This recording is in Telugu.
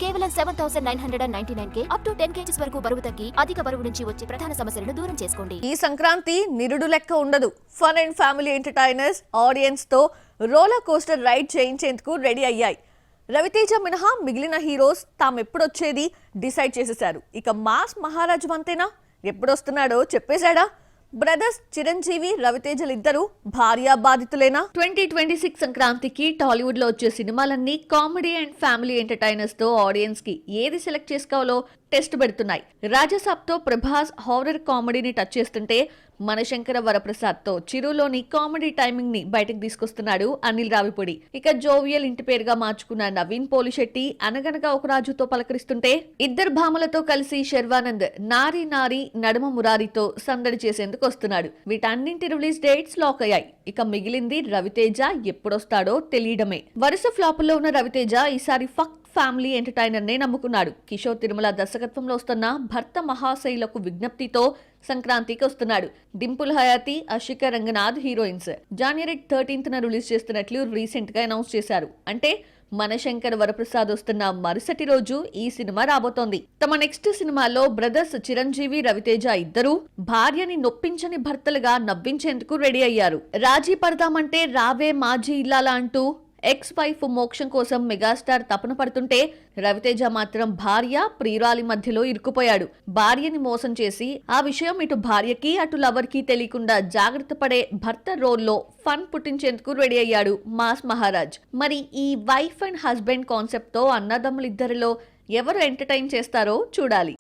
కేవలం 7,999K అప్ టు 10 kgs వరకు బరువు తగ్గి అధిక బరువు నుంచి వచ్చే ప్రధాన సమస్యలను దూరం చేసుకోండి. ఈ సంక్రాంతి నిరుడు లెక్క ఉండదు. Fun and family entertainers audience తో రోలర్ కోస్టర్ రైడ్ చేయించేందుకు రెడీ అయ్యాయి. రవితేజ మినహా మిగిలిన హీరోస్ తామెప్పుడొచ్చేది డిసైడ్ చేసేశారు. ఇక మాస్ మహారాజు అంతేనా, ఎప్పుడొస్తున్నాడో చెప్పేశాడా? బ్రదర్స్ చిరంజీవి రవితేజలిద్దరూ భార్యా బాధితులేనా? 2026 సంక్రాంతికి టాలీవుడ్ లో వచ్చే సినిమాలన్నీ కామెడీ అండ్ ఫ్యామిలీ ఎంటర్టైనర్స్ తో ఆడియన్స్ కి ఏది సెలెక్ట్ చేసుకోవాలో టెస్ట్ పెడుతున్నాయి. రాజసాబ్ తో ప్రభాస్ హారర్ కామెడీని టచ్ చేస్తుంటే మనశంకర వరప్రసాద్ తో చిరులోని కామెడీ టైమింగ్ ని బయటకు తీసుకొస్తున్నాడు అనిల్ రావిపూడి. ఇక జోవియల్ ఇంటి పేరుగా మార్చుకున్న నవీన్ పోలిశెట్టి అనగనగా ఒక రాజుతో పలకరిస్తుంటే ఇద్దరు భామలతో కలిసి శర్వానంద్ నారీ నారీ నడుమ మురారితో సందడి చేసేందుకు వస్తున్నాడు. వీటన్నింటి రిలీజ్ డేట్స్ లాక్ అయ్యాయి. ఇక మిగిలింది రవితేజ ఎప్పుడొస్తాడో తెలియడమే. వరుస ఫ్లాపుల్లో ఉన్న రవితేజ ఈసారి ఫక్ ఫ్యామిలీ ఎంటర్టైనర్ నే నమ్ముకున్నాడు. కిషోర్ తిరుమల దర్శకత్వంలో వస్తున్న భర్త మహాశైలకు విజ్ఞప్తితో సంక్రాంతికి వస్తున్నాడు. డింపుల్ హయాతి, అషిక రంగనాథ్ హీరోయిన్స్. జనవరి 13న రిలీజ్ చేస్తున్నట్లు రీసెంట్ గా అనౌన్స్ చేశారు. అంటే మనశంకర్ వరప్రసాద్ వస్తున్న మరుసటి రోజు ఈ సినిమా రాబోతోంది. తమ నెక్స్ట్ సినిమాలో బ్రదర్స్ చిరంజీవి రవితేజ ఇద్దరూ భార్యని నొప్పించని భర్తలుగా నవ్వించేందుకు రెడీ అయ్యారు. రాజీ పడదామంటే రావే మాజీ ఇల్లాలా అంటూ ఎక్స్ వైఫ్ మోక్షం కోసం మెగాస్టార్ తపన పడుతుంటే రవితేజ మాత్రం భార్య ప్రియురాలి మధ్యలో ఇరుక్కుపోయాడు. భార్యని మోసం చేసి ఆ విషయం ఇటు భార్యకి అటు లవర్ కి తెలియకుండా జాగ్రత్త పడే భర్త రోల్లో ఫన్ పుట్టించేందుకు రెడీ అయ్యాడు మాస్ మహారాజ్. మరి ఈ వైఫ్ అండ్ హస్బెండ్ కాన్సెప్ట్ తో అన్నదమ్ములిద్దరిలో ఎవరు ఎంటర్టైన్ చేస్తారో చూడాలి.